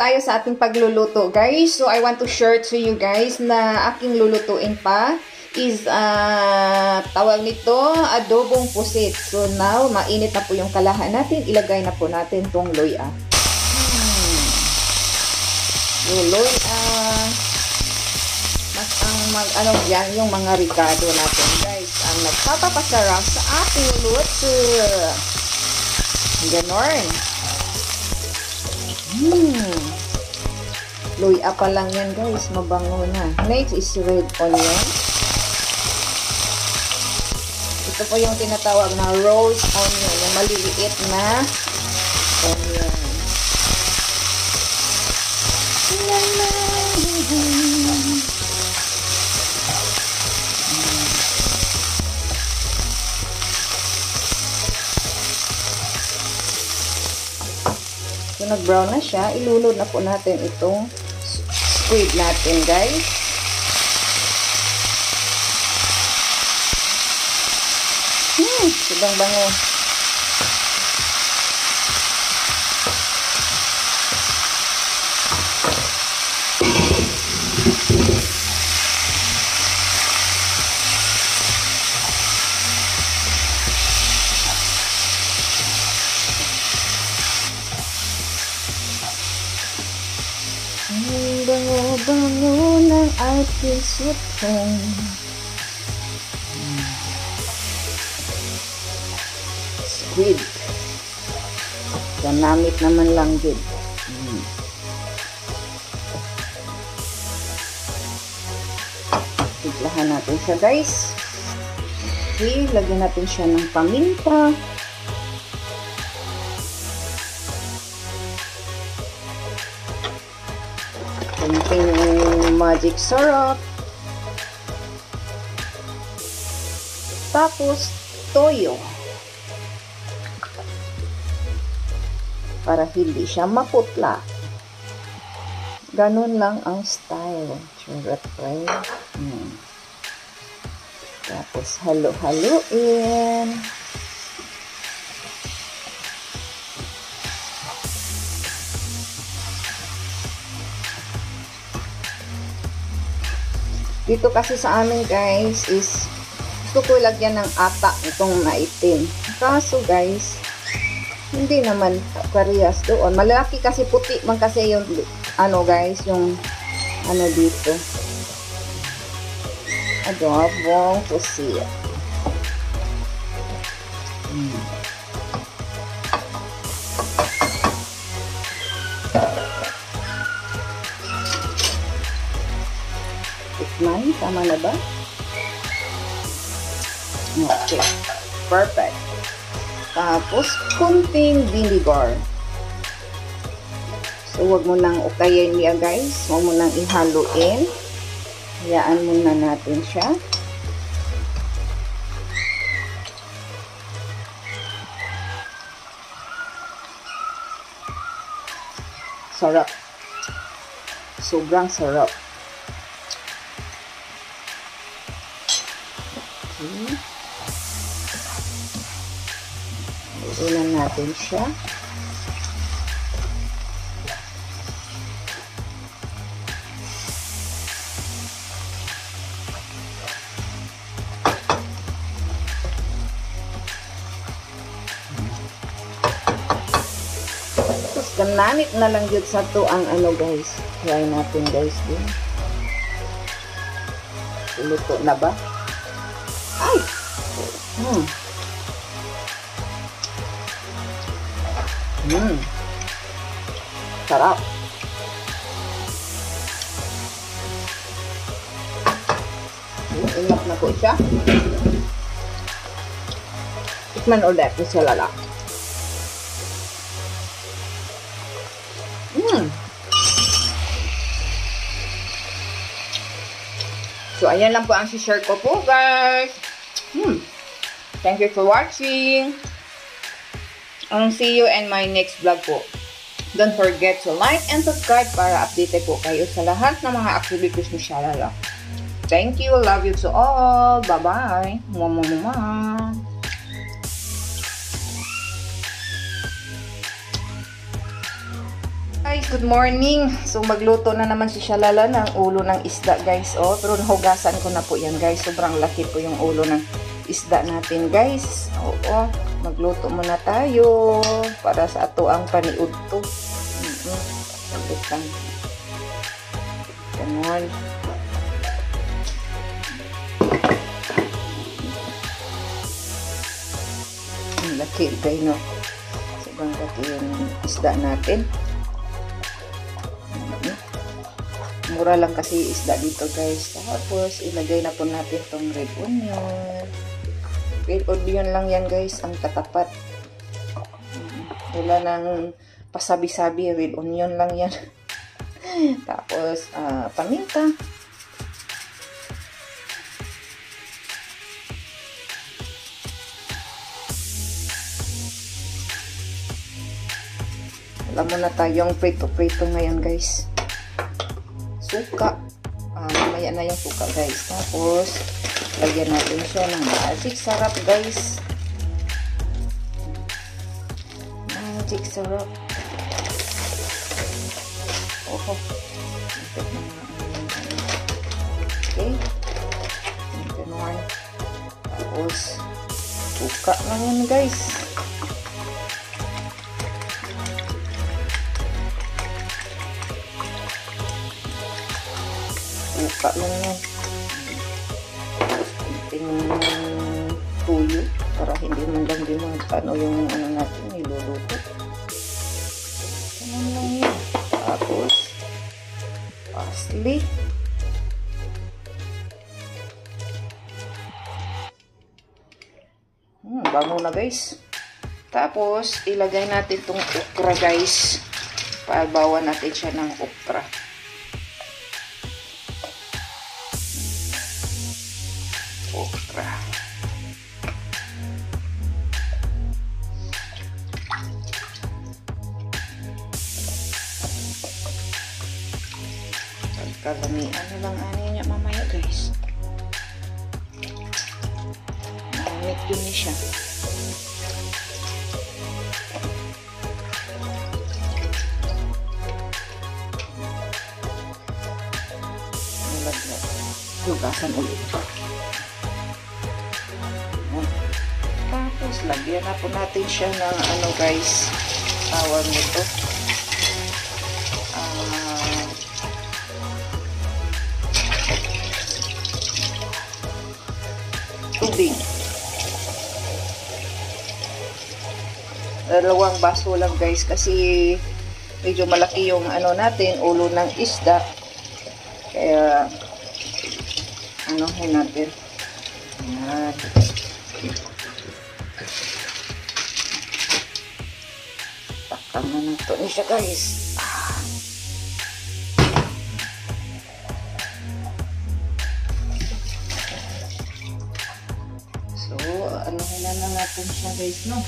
tayo sa ating pagluluto, guys. So, I want to share to you guys na aking lulutuin pa is, tawag nito, adobong pusit. So, now, mainit na po yung kalahan natin. Ilagay na po natin tong luya. Luya. Mas ang yan, yung mga ricado natin, guys. Ang nagpapapasarap sa ating luto. Ganon. Luya pa lang yan, guys. Mabango na. Next is red onion. Ito po yung tinatawag na rose onion. Yung maliliit na onion. So, nag-brown na siya. Ilulod na po natin itong squid natin, guys. Sobrang bango. Bango ng ating sutong. Squid. Ganamit naman lang din. Tiplahan natin siya, guys. Okay, lagyan natin siya ng paminta. Yung magic syrup. Tapos, toyo. Para hindi siya maputla. Ganun lang ang style. Charot, right? Tapos, halo-haloin. Dito kasi sa amin, guys, is gusto ko lagyan ng ata itong maitim. Kaso, guys, hindi naman parehas doon. Malaki kasi puti man kasi yung guys, yung dito. Adobong pusit. Tama na ba? Okay. Perfect. Tapos, kunting vinegar. So, huwag mo nang ukayin niya, guys. Huwag mo nang ihaluin. Hayaan muna natin siya. Sarap. Sobrang sarap. Ilan natin siya. Tapos gananit na lang yun sa to ang guys. Try natin, guys, din. Luto na ba? Ay! Sarap. Inap na po siya. Tikman ulit ni sa lala. So, ayan lang po ang share ko po, guys. Thank you for watching. I'll see you in my next vlog po. Don't forget to like and subscribe para update po kayo sa lahat ng mga activities ni Shalala. Thank you. Love you to all. Bye-bye. Mwah. Guys, good morning. So magluto na naman si Shalala ng ulo ng isda guys. Oh, pero nahugasan ko na po yan guys. Sobrang laki po yung ulo ng isda natin guys. Oo, magluto muna tayo para sa ato ang paniud to. Saglit lang. Ganon. Ang laki guys, no? Sobrang laki yung isda natin. Mura lang kasi isda dito guys. Tapos ilagay na po natin tong red onion. Red onion lang yan guys, ang katapat. Wala nang pasabi-sabi, red onion lang yan. Tapos paminta. Alam mo na tayong prito-prito ngayon guys. Suka. Mamaya na yung suka guys. Tapos, lagyan natin siya ng magic sarap guys. Magic sarap. Okay. Ganon. Tapos, suka lang yan guys. Suka lang yan. Kunting tuyo para hindi man lang din ano yung ano natin niluluto. Ganun lang yan. Tapos parsley. Bango na guys. Tapos ilagay natin tong okra guys. Pagbawan natin siya ng okra. Okra. Pagkalamian na lang ano niya mamaya guys. Malamit yun siya. Nalaglag. Hugasan ulit. Tapos, lagyan na po natin siya ng ano guys, tawag nito. Tubig. 2 baso lang guys kasi medyo malaki yung ano natin, ulo ng isda. Kaya, anuhin natin. Ayan. Takang na nato niya siya guys. So, anuhin na natin siya guys, no?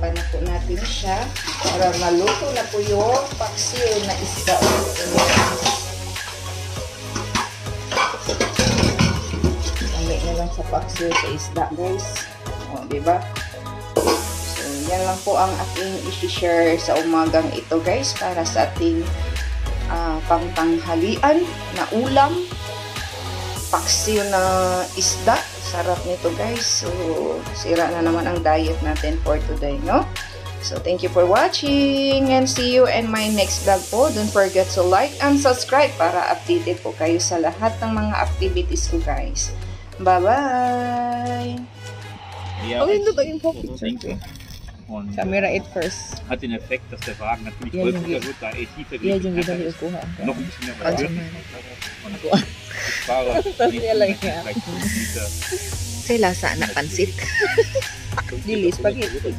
Paano po natin siya para maluto na po yung paksiw na isda. Na lang sa paksiw sa isda guys. O, diba? So, yan lang po ang aking i-share sa umagang ito guys para sa ating pangtanghalian na ulam. Paksiw na isda. Sarap nito guys. So, sira na naman ang diet natin for today, no? So, thank you for watching and see you in my next vlog po. Don't forget to like and subscribe para updated po kayo sa lahat ng mga activities ko guys. Bye-bye! Ja, Oh, hinter ihm so denke. Und Camera it first. hat den Effekt, dass der Wagen natürlich Ja, häufiger Junge. wird, da tiefer Iya, geht. yung gito ni Ukuha. Noch ein bisschen mehr Ano erhöht. man? Und ich fahre Yan lang yan. vielleicht 5 Liter. Say lasa na pansit. Dili, spaghetti. 5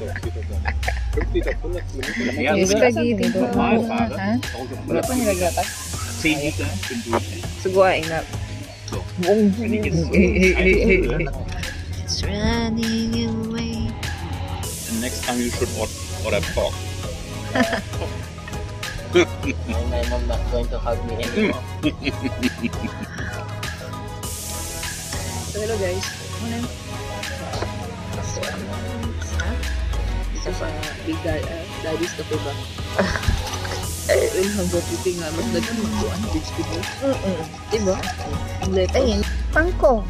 Liter 100 Minuten. Ja, Yung spaghetti. normal fahre, Ha? brauche ich Wala pa 100 nilagyatak. 10 Liter bin durch. Suguain na. So, Buong. wenn ich jetzt einfülle, It's running away. and next time you should order pork. My mom not going to hug me anymore. So, hello guys. Ano yun? Isa sa Big Daddy's Cafe ba? Well, hanggang titing nga, mas dagan magbuan, beach ko mo. Diba? Ang leto. Ayun, pangko.